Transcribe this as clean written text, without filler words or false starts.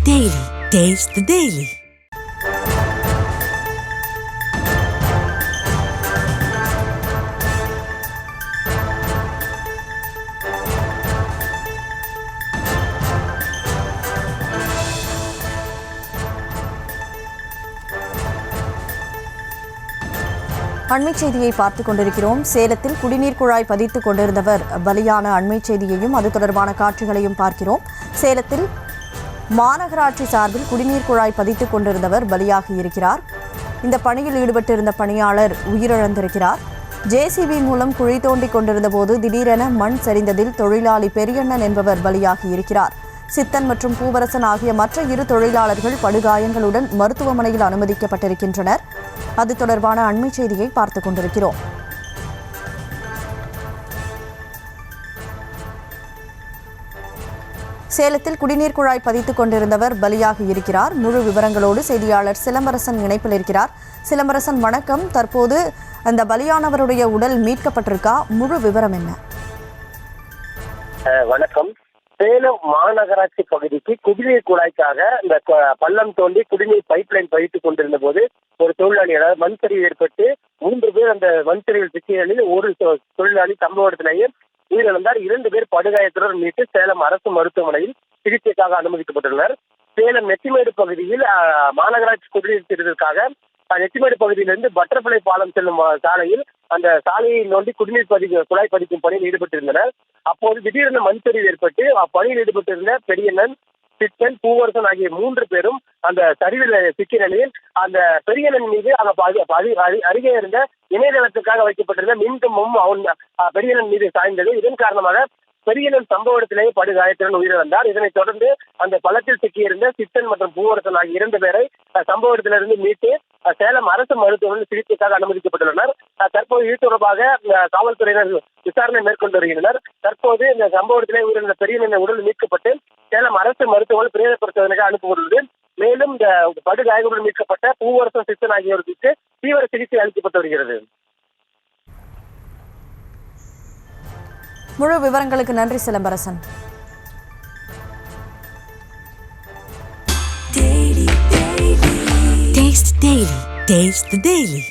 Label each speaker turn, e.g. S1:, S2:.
S1: Daily. Taste the Daily.
S2: அண்மைச் செய்தியை பார்த்துக் கொண்டிருக்கிறோம். சேலத்தில் குடிநீர் குழாய் பதித்துக் கொண்டிருந்தவர் பலியான அண்மைச் செய்தியையும் அது தொடர்பான காட்சிகளையும் பார்க்கிறோம். சேலத்தில் மாநகராட்சி சார்பில் குடிநீர் குழாய் பதித்துக் கொண்டிருந்தவர் பலியாகி இருக்கிறார். இந்த பணியில் ஈடுபட்டிருந்த பணியாளர் உயிரிழந்திருக்கிறார். ஜேசிபி மூலம் குழி தோண்டிக் கொண்டிருந்த போது திடீரென மண் சரிந்ததில் தொழிலாளி பெரியண்ணன் என்பவர் பலியாகி இருக்கிறார். சித்தன் மற்றும் பூவரசன் ஆகிய மற்ற 2 தொழிலாளர்கள் படுகாயங்களுடன் மருத்துவமனையில் அனுமதிக்கப்பட்டிருக்கின்றனர். அது தொடர்பான அண்மைச் செய்தியை பார்த்துக் கொண்டிருக்கிறோம். சேலத்தில் குடிநீர் குழாய் பதித்துக் கொண்டிருந்தவர் பலியாகி இருக்கிறார். முழு விவரங்களோடு செய்தியாளர் சிலம்பரசன் இணைப்பில் இருக்கிறார். சிலம்பரசன், வணக்கம். தற்போது அந்த பலியானவருடைய உடல் மீட்கப்பட்டிருக்கா? முழு விவரம் என்ன?
S3: வணக்கம். சேலம் மாநகராட்சி பகுதிக்கு குடிநீர் குழாய்க்காக இந்த பள்ளம் தோண்டி குடிநீர் பைப்லைன் பதித்துக் கொண்டிருந்த போது ஒரு தொழிலாளி, அதாவது மண் சரிவு ஏற்பட்டு 3 பேர் அந்த மண் சரிவில் சிக்கிய நிலையில் ஒரு தொழிலாளி சம்பவ இடத்திலேயே உயிரிழந்தார். 2 பேர் படுகாயத்துடன் மீட்டு சேலம் அரசு மருத்துவமனையில் சிகிச்சைக்காக அனுமதிக்கப்பட்டுள்ளனர். சேலம் நெத்திமேடு பகுதியில் மாநகராட்சி குடிநீர் திட்டத்திற்காக நெத்திமேடு பகுதியிலிருந்து பட்டர்ஃபிளை பாலம் செல்லும் சாலையில் அந்த சாலையை நோண்டி குடிநீர் குழாய் பதிக்கும் பணியில் ஈடுபட்டிருந்தனர். அப்போது திடீரென மண் சரிவு ஏற்பட்டு அப்பணியில் ஈடுபட்டிருந்த பெரியண்ணன், சித்தன், பூவரசன் ஆகிய 3 பேரும் அந்த சரிவில் சிக்கிய நிலையில் அந்த பெரியண்ணன் மீது அருகே இருந்த இணையதளத்துக்காக வைக்கப்பட்டிருந்த மின்கம்பமும் பெரியண்ணன் மீது சாய்ந்தது. இதன் காரணமாக பெரியண்ணன் சம்பவ இடத்திலேயே படுகாயத்துடன் உயிரிழந்தார். இதனைத் தொடர்ந்து அந்த பள்ளத்தில் சிக்கியிருந்த சித்தன் மற்றும் பூவரசன் ஆகிய 2 பேரை சம்பவ இடத்திலிருந்து மீட்டு சேலம் அரசு மருத்துவமனையில் சிகிச்சைக்காக அனுமதிக்கப்பட்டுள்ளனர். தற்போது இது தொடர்பாக காவல்துறையினர் விசாரணை மேற்கொண்டு வருகின்றனர். தற்போது இந்த சம்பவத்திலே உயிரிழந்த பெரியண்ணன் உடல் மீட்கப்பட்டு சேலம் அரசு மருத்துவமனை பிரேத பரிசோதனைக்கு அனுப்பப்பட்டுள்ளது. மேலும் இந்த படுகாயங்களுடன் மீட்கப்பட்ட பூவரசன், சித்தன் ஆகியோருக்கு தீவிர சிகிச்சை அளிக்கப்பட்டு வருகிறது.
S2: முழு விவரங்களுக்கு நன்றி Silambarasan.
S1: Taste the Daily. Taste the Daily.